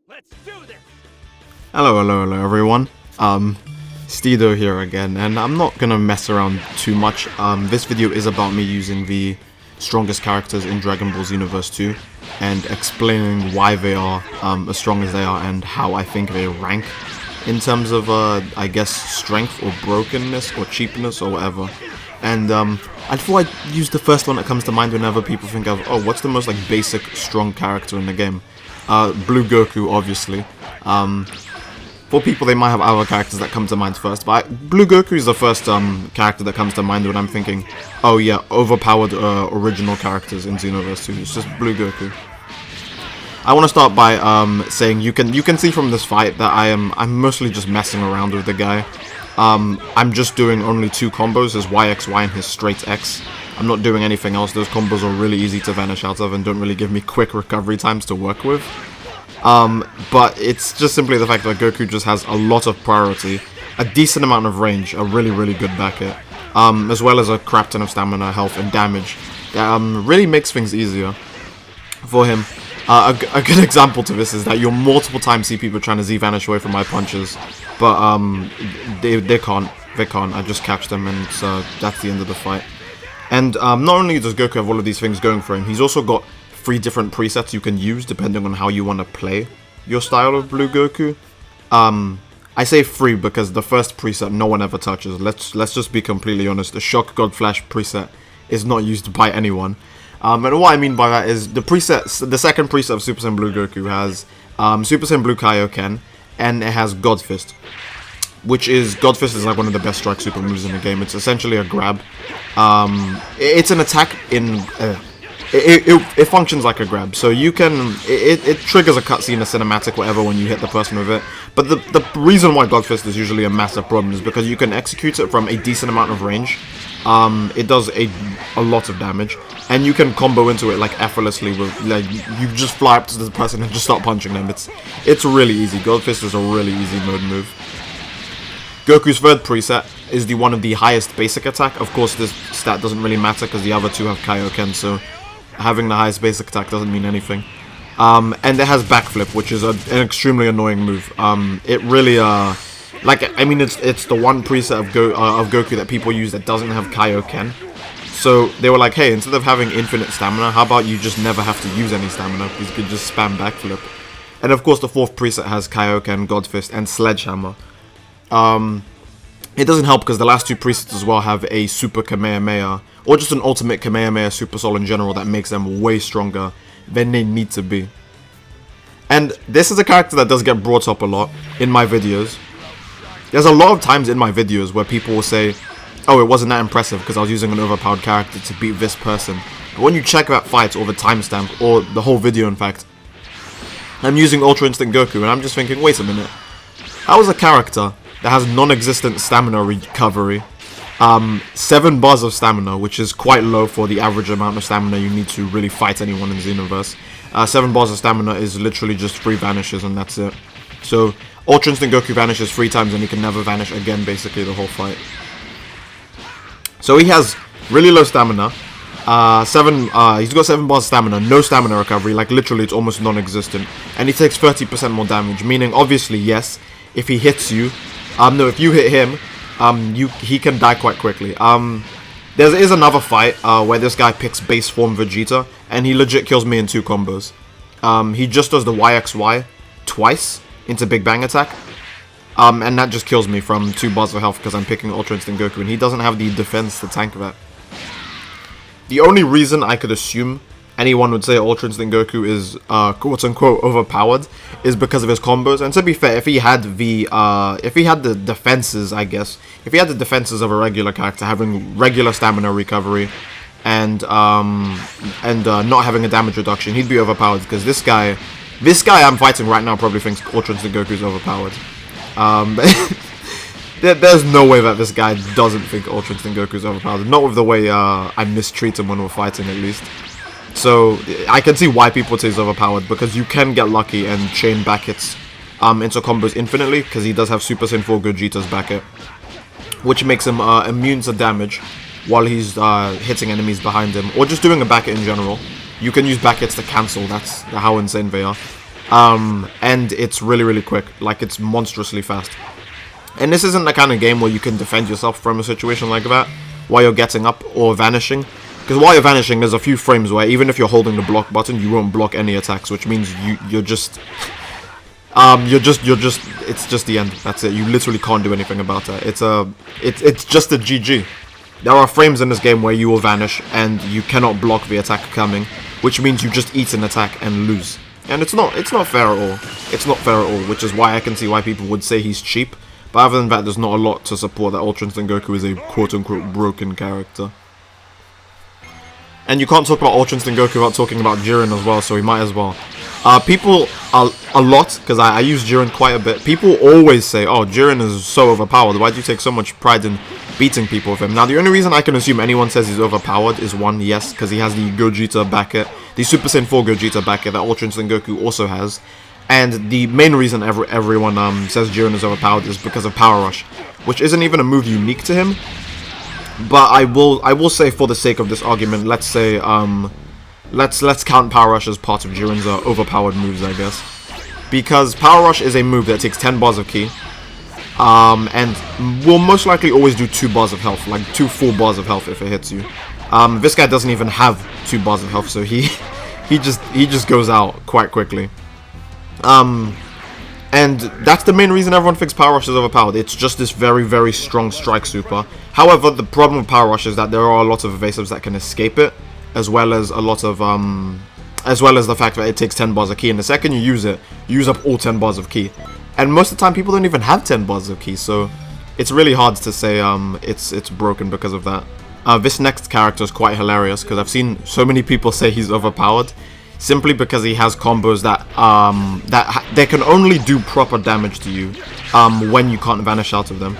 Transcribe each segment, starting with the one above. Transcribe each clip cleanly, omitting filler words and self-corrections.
Let's do this. Hello everyone. Steedoj here again, and I'm not gonna mess around too much. This video is about me using the strongest characters in Dragon Ball Xenoverse 2 and explaining why they are as strong as they are and how I think they rank in terms of, I guess, strength or brokenness or cheapness or whatever. And I thought I'd use the first one that comes to mind whenever people think of, oh, what's the most like basic strong character in the game? Blue Goku, obviously. For people, they might have other characters that come to mind first, but Blue Goku is the first character that comes to mind when I'm thinking, oh yeah, overpowered original characters in Xenoverse 2. It's just Blue Goku. I want to start by saying you can see from this fight that I'm mostly just messing around with the guy. I'm just doing only two combos, his YXY and his straight X. I'm not doing anything else. Those combos are really easy to vanish out of and don't really give me quick recovery times to work with. But it's just simply the fact that Goku just has a lot of priority, a decent amount of range, a really good back hit, as well as a crap ton of stamina, health, and damage. That really makes things easier for him. A good example to this is that you'll multiple times see people trying to Z-vanish away from my punches, but they can't. I just catch them, and so that's the end of the fight. And not only does Goku have all of these things going for him, he's also got 3 different presets you can use depending on how you want to play your style of Blue Goku. I say 3 because the first preset no one ever touches. Let's just be completely honest. The Shock God Flash preset is not used by anyone. And what I mean by that is the second preset of Super Saiyan Blue Goku has Super Saiyan Blue Kaioken, and it has God Fist. God Fist is like one of the best strike super moves in the game. It's essentially a grab. It's an attack in... It functions like a grab, so you can... It triggers a cutscene, a cinematic, whatever, when you hit the person with it. But the reason why God Fist is usually a massive problem is because you can execute it from a decent amount of range. It does a lot of damage, and you can combo into it like effortlessly. With like you just fly up to the person and just start punching them. It's really easy. God Fist is a really easy mode move. Goku's third preset is one of the highest basic attack. Of course, this stat doesn't really matter because the other two have Kaioken, so having the highest basic attack doesn't mean anything. And it has backflip, which is an extremely annoying move. It really it's the one preset of Goku that people use that doesn't have Kaioken. So they were like, hey, instead of having infinite stamina, how about you just never have to use any stamina because you could just spam backflip. And of course, the fourth preset has Kaioken, God Fist, and Sledgehammer. It doesn't help because the last two presets as well have a Super Kamehameha, or just an Ultimate Kamehameha Super Soul in general that makes them way stronger than they need to be. And this is a character that does get brought up a lot in my videos. There's a lot of times in my videos where people will say, oh, it wasn't that impressive because I was using an overpowered character to beat this person. But when you check that fight or the timestamp, or the whole video in fact, I'm using Ultra Instinct Goku, and I'm just thinking, wait a minute. How is a character that has non-existent stamina recovery, 7 bars of stamina, which is quite low for the average amount of stamina you need to really fight anyone in Xenoverse. 7 bars of stamina is literally just 3 vanishes and that's it. So Ultra Instinct Goku vanishes 3 times and he can never vanish again basically the whole fight. So he has really low stamina. He's got 7 bars of stamina, no stamina recovery, like literally it's almost non-existent. And he takes 30% more damage, meaning obviously yes, if he hits you, if you hit him, he can die quite quickly. There is another fight where this guy picks base form Vegeta, and he legit kills me in 2 combos. He just does the YXY twice into Big Bang Attack, and that just kills me from 2 bars of health because I'm picking Ultra Instinct Goku, and he doesn't have the defense to tank that. The only reason I could assume anyone would say Ultra Instinct Goku is quote-unquote overpowered is because of his combos. And to be fair, if he had the defenses, I guess, if he had the defenses of a regular character, having regular stamina recovery and not having a damage reduction, he'd be overpowered. Because this guy I'm fighting right now probably thinks Ultra Instinct Goku is overpowered. There's no way that this guy doesn't think Ultra Instinct Goku is overpowered. Not with the way I mistreat him when we're fighting, at least. So I can see why people say he's overpowered, because you can get lucky and chain back hits into combos infinitely, because he does have Super Saiyan 4 Gogeta's back hit, which makes him immune to damage while he's hitting enemies behind him, or just doing a back hit in general. You can use back hits to cancel, that's how insane they are. And it's really quick. Like, it's monstrously fast. And this isn't the kind of game where you can defend yourself from a situation like that while you're getting up or vanishing. Because while you're vanishing, there's a few frames where even if you're holding the block button, you won't block any attacks, which means you're just it's just the end. That's it. You literally can't do anything about that. It's just a GG. There are frames in this game where you will vanish and you cannot block the attack coming, which means you just eat an attack and lose. And it's not fair at all. It's not fair at all, which is why I can see why people would say he's cheap. But other than that, there's not a lot to support that Ultra Instinct Goku is a quote-unquote broken character. And you can't talk about Ultra Instinct Goku without talking about Jiren as well, so we might as well. People, a lot, because I use Jiren quite a bit, people always say, oh, Jiren is so overpowered, why do you take so much pride in beating people with him? Now, the only reason I can assume anyone says he's overpowered is one, yes, because he has the Gogeta back it, the Super Saiyan 4 Gogeta back it that Ultra Instinct Goku also has. And the main reason everyone says Jiren is overpowered is because of Power Rush, which isn't even a move unique to him. But I will say, for the sake of this argument, let's say let's count Power Rush as part of Jiren's overpowered moves, I guess, because Power Rush is a move that takes 10 bars of ki, and will most likely always do 2 bars of health, like 2 full bars of health if it hits you. This guy doesn't even have 2 bars of health, so he just goes out quite quickly. And that's the main reason everyone thinks Power Rush is overpowered. It's just this very strong strike super. However, the problem with Power Rush is that there are a lot of evasives that can escape it, as well as a lot of as well as the fact that it takes 10 bars of ki, and the second you use it, you use up all 10 bars of ki. And most of the time, people don't even have 10 bars of ki, so it's really hard to say it's broken because of that. This next character is quite hilarious because I've seen so many people say he's overpowered, simply because he has combos that they can only do proper damage to you when you can't vanish out of them.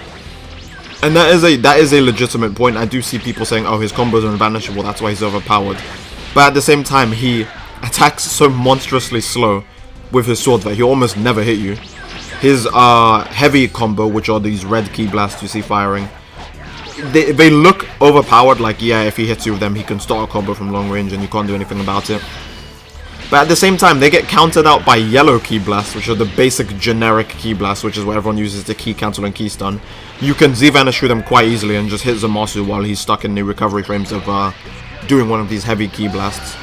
And that is a legitimate point. I do see people saying, oh, his combos are invanishable, that's why he's overpowered. But at the same time, he attacks so monstrously slow with his sword that he almost never hit you. His heavy combo, which are these red ki blasts you see firing, they look overpowered, like, yeah, if he hits you with them, he can start a combo from long range and you can't do anything about it. But at the same time, they get countered out by yellow ki blasts, which are the basic generic ki blasts, which is what everyone uses to ki cancel and ki stun. You can Z-vanish through them quite easily and just hit Zamasu while he's stuck in the recovery frames of doing one of these heavy ki blasts.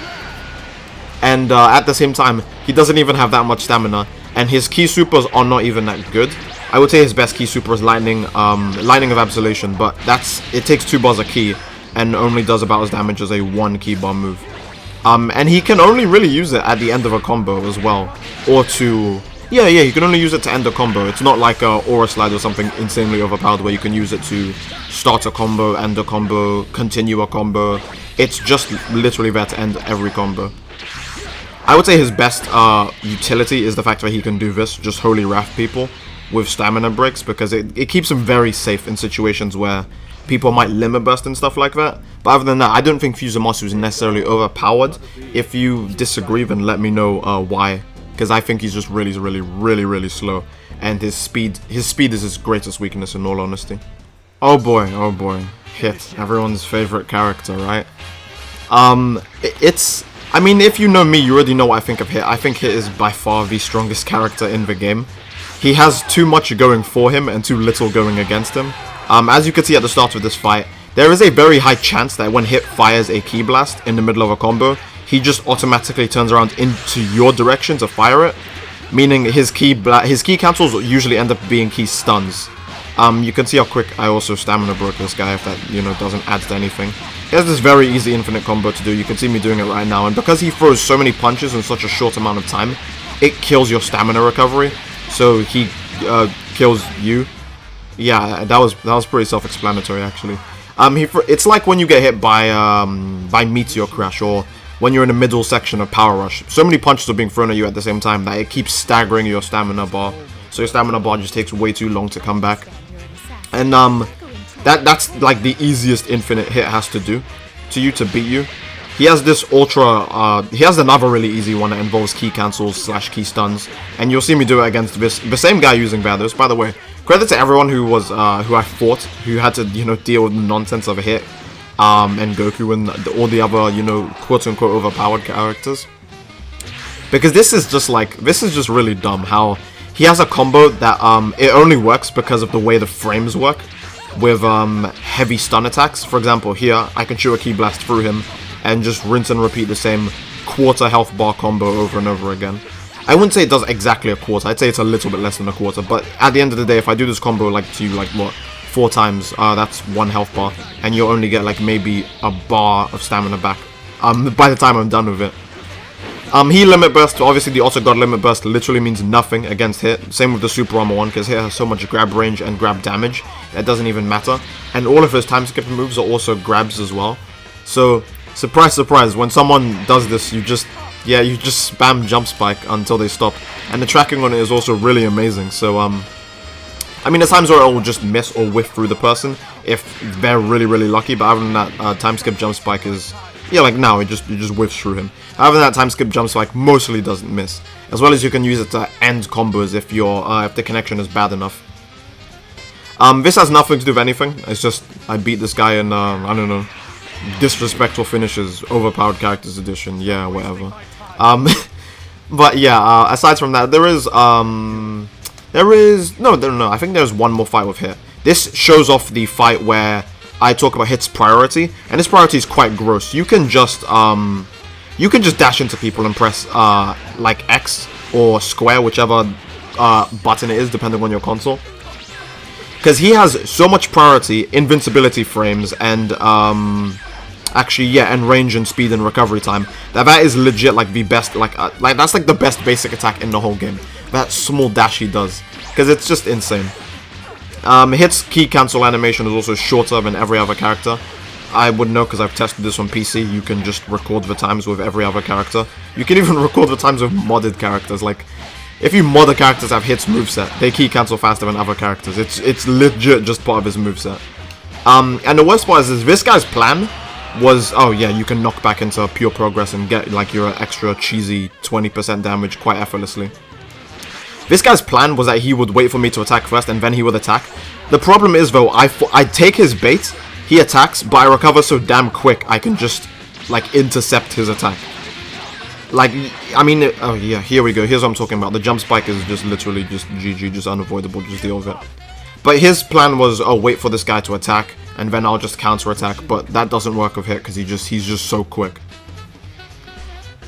And at the same time, he doesn't even have that much stamina, and his ki supers are not even that good. I would say his best ki super is Lightning of Absolution, but it takes 2 bars of ki and only does about as damage as a 1 ki bar move. And he can only really use it at the end of a combo as well, or to... Yeah, you can only use it to end a combo. It's not like a Aura Slide or something insanely overpowered where you can use it to start a combo, end a combo, continue a combo. It's just literally there to end every combo. I would say his best utility is the fact that he can do this, just Holy Wrath people with stamina breaks, because it keeps him very safe in situations where people might limit burst and stuff like that. But other than that, I don't think Zamasu is necessarily overpowered. If you disagree, then let me know why. Because I think he's just really slow. And his speed is his greatest weakness, in all honesty. Oh boy. Hit. Everyone's favorite character, right? I mean, if you know me, you already know what I think of Hit. I think Hit is by far the strongest character in the game. He has too much going for him and too little going against him. As you can see at the start of this fight, there is a very high chance that when Hit fires a ki blast in the middle of a combo, he just automatically turns around into your direction to fire it, meaning his ki cancels usually end up being ki stuns. You can see how quick I also stamina broke this guy, if that, doesn't add to anything. He has this very easy infinite combo to do. You can see me doing it right now, and because he throws so many punches in such a short amount of time, it kills your stamina recovery, so he kills you. Yeah, that was pretty self-explanatory, actually. It's like when you get hit by Meteor Crash, or when you're in the middle section of Power Rush. So many punches are being thrown at you at the same time that it keeps staggering your stamina bar. So your stamina bar just takes way too long to come back. And that's like the easiest infinite Hit has to do to you to beat you. He has this he has another really easy one that involves ki cancels / ki stuns, and you'll see me do it against the same guy using Vados. By the way, credit to everyone who I fought, who had to deal with the nonsense of a Hit, and Goku and all the other quote unquote overpowered characters. Because this is just really dumb how he has a combo that it only works because of the way the frames work with heavy stun attacks. For example, here I can shoot a Ki Blast through him and just rinse and repeat the same quarter health bar combo over and over again. I wouldn't say it does exactly a quarter, I'd say it's a little bit less than a quarter, but at the end of the day, if I do this combo to you, what, 4 times, that's 1 health bar, and you'll only get maybe a bar of stamina back by the time I'm done with it. He limit burst, obviously the auto god limit burst literally means nothing against hit, same with the super armor one, because hit has so much grab range and grab damage, that doesn't even matter, and all of his time skip moves are also grabs as well, so surprise surprise, when someone does this, you just spam jump spike until they stop, and the tracking on it is also really amazing, so I mean, there's times where it will just miss or whiff through the person if they're really lucky, but other than that, time skip jump spike is, like now, it just whiffs through him. Other than that, time skip jump spike mostly doesn't miss, as well as you can use it to end combos if if the connection is bad enough. This has nothing to do with anything, it's just, I beat this guy in, I don't know, disrespectful finishes, overpowered characters edition, yeah, whatever. But yeah, aside from that, no, I think there's one more fight with Hit. This shows off the fight where I talk about Hit's priority, and his priority is quite gross. You can just dash into people and press like X or square, whichever button it is, depending on your console. Because he has so much priority, invincibility frames, and and range and speed and recovery time, that is legit the best, that's the best basic attack in the whole game. That small dash he does, because it's just insane. Hit's key cancel animation is also shorter than every other character. I would know because I've tested this on PC. You can just record the times with every other character. You can even record the times with modded characters. If you mod the characters have Hit's moveset, they key cancel faster than other characters. It's legit just part of his moveset. And the worst part is this guy's plan was, oh yeah, you can knock back into pure progress and get your extra cheesy 20% damage quite effortlessly. This guy's plan was that he would wait for me to attack first and then he would attack. The problem is though, I take his bait, he attacks, but I recover so damn quick I can just intercept his attack. I mean, oh yeah, here we go, here's what I'm talking about. The jump spike is just literally just GG, just unavoidable, just deal with it. But his plan was, oh, wait for this guy to attack, and then I'll just counter-attack, but that doesn't work with Hit, because he's just so quick.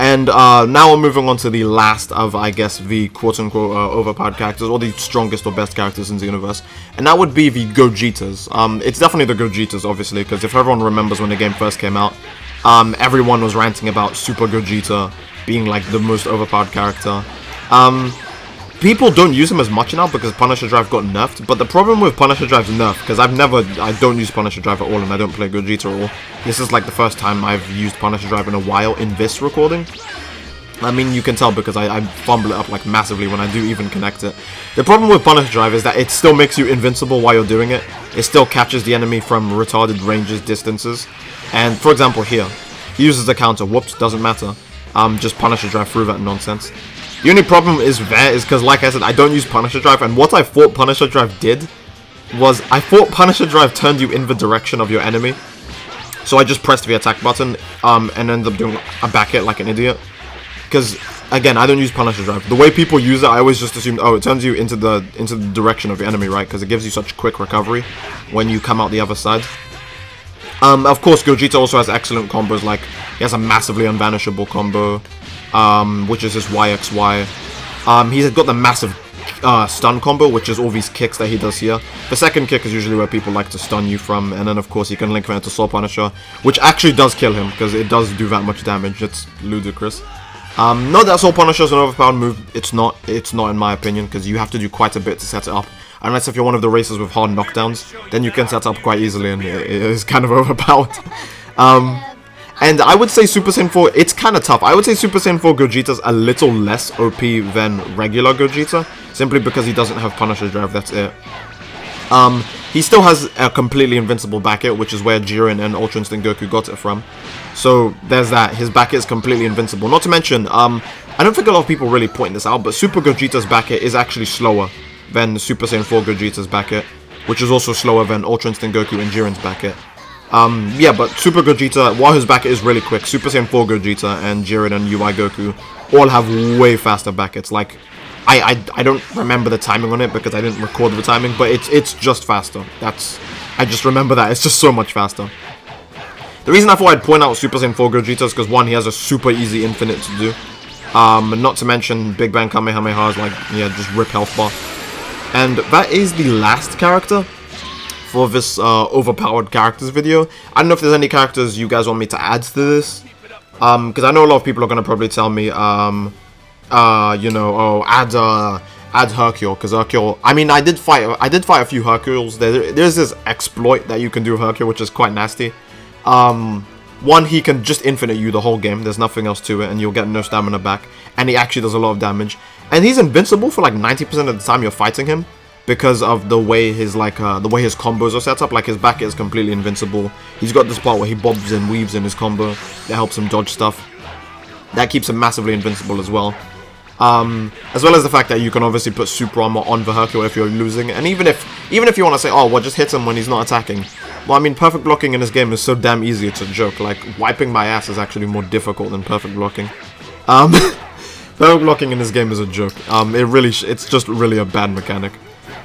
And now we're moving on to the last of, I guess, the quote-unquote overpowered characters, or the strongest or best characters in Xenoverse, and that would be the Gogetas. It's definitely the Gogetas, obviously, because if everyone remembers when the game first came out, everyone was ranting about Super Gogeta being, the most overpowered character. People don't use him as much now because Punisher Drive got nerfed, but the problem with Punisher Drive's nerf, because I don't use Punisher Drive at all and I don't play Gogeta at all. This is the first time I've used Punisher Drive in a while in this recording. I mean, you can tell because I fumble it up massively when I do even connect it. The problem with Punisher Drive is that it still makes you invincible while you're doing it. It still catches the enemy from retarded ranges, distances. And for example here, he uses the counter, whoops, doesn't matter. Just Punisher Drive through that nonsense. The only problem is because, like I said, I don't use Punisher Drive, and what I thought Punisher Drive did was, I thought Punisher Drive turned you in the direction of your enemy. So I just pressed the attack button, and ended up doing a back hit like an idiot. Because, again, I don't use Punisher Drive. The way people use it, I always just assumed, oh, it turns you into the direction of your enemy, right? Because it gives you such quick recovery when you come out the other side. Of course, Gogeta also has excellent combos, he has a massively unvanishable combo, which is his YXY. He's got the massive stun combo, which is all these kicks that he does here. The second kick is usually where people like to stun you from, and then of course he can link that into Soul Punisher, which actually does kill him, because it does do that much damage. It's ludicrous. Not that Soul Punisher is an overpowered move, it's not in my opinion, because you have to do quite a bit to set it up. Unless if you're one of the racers with hard knockdowns, then you can set up quite easily, and it is kind of overpowered. And I would say Super Saiyan 4, it's kind of tough. I would say Super Saiyan 4 Gogeta's a little less OP than regular Gogeta, simply because he doesn't have Punisher Drive, that's it. He still has a completely invincible back hit, which is where Jiren and Ultra Instinct Goku got it from. So there's that, his back hit is completely invincible. Not to mention, I don't think a lot of people really point this out, but Super Gogeta's back hit is actually slower than Super Saiyan 4 Gogeta's back hit, which is also slower than Ultra Instinct Goku and Jiren's back hit. Yeah, but Super Gogeta, while his back is really quick, Super Saiyan 4 Gogeta and Jiren and UI Goku all have way faster back. It's like, I don't remember the timing on it because I didn't record the timing, but it's just faster. I just remember that. It's just so much faster. The reason I thought I'd point out Super Saiyan 4 Gogeta is because, one, he has a super easy infinite to do. Not to mention Big Bang Kamehameha is like, yeah, just rip health bar. And that is the last character for this overpowered characters video. I don't know if there's any characters you guys want me to add to this. Because I know a lot of people are going to probably tell me, you know, oh, add Hercule, because Hercule, I mean, I did fight a few Hercules. There's this exploit that you can do with Hercule, which is quite nasty. One, he can just infinite you the whole game. There's nothing else to it, and you'll get no stamina back. And he actually does a lot of damage. And he's invincible for like 90% of the time you're fighting him, because of the way his combos are set up. Like, his back is completely invincible. He's got this part where he bobs and weaves in his combo that helps him dodge stuff. That keeps him massively invincible as well. As well as the fact that you can obviously put super armor on the Hercule if you're losing. And even if you want to say, oh, well, just hit him when he's not attacking. Well, I mean, perfect blocking in this game is so damn easy, it's a joke. Like, wiping my ass is actually more difficult than perfect blocking. Perfect blocking in this game is a joke. It's just really a bad mechanic.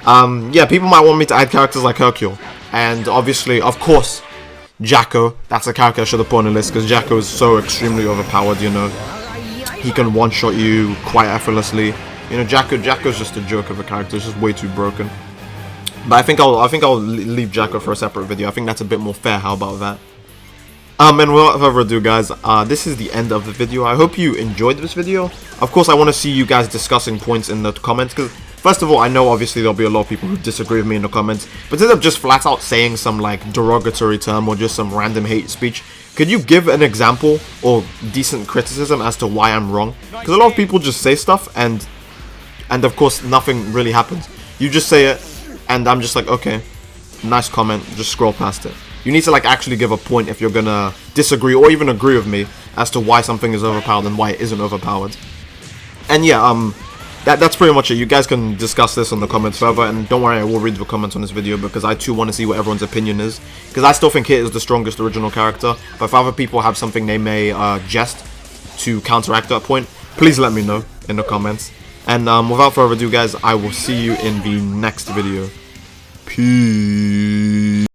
Yeah, people might want me to add characters like Hercule. And obviously, of course, Jaco. That's a character I should have put on the list, because Jaco is so extremely overpowered, you know. He can one-shot you quite effortlessly. You know, Jaco's just a joke of a character. It's just way too broken. But I think I'll leave Jaco for a separate video. I think that's a bit more fair. How about that? And without further ado, guys, this is the end of the video. I hope you enjoyed this video. Of course, I want to see you guys discussing points in the comments, because first of all, I know obviously there'll be a lot of people who disagree with me in the comments, but instead of just flat out saying some like derogatory term or just some random hate speech, could you give an example or decent criticism as to why I'm wrong? Because a lot of people just say stuff and of course nothing really happens. You just say it and I'm just like, okay, nice comment, just scroll past it. You need to like actually give a point if you're gonna disagree or even agree with me as to why something is overpowered and why it isn't overpowered. And yeah, that's pretty much it. You guys can discuss this in the comments further, and don't worry, I will read the comments on this video because I too want to see what everyone's opinion is. Because I still think Hit is the strongest original character, but if other people have something they may jest to counteract that point, please let me know in the comments. And without further ado, guys, I will see you in the next video. Peace.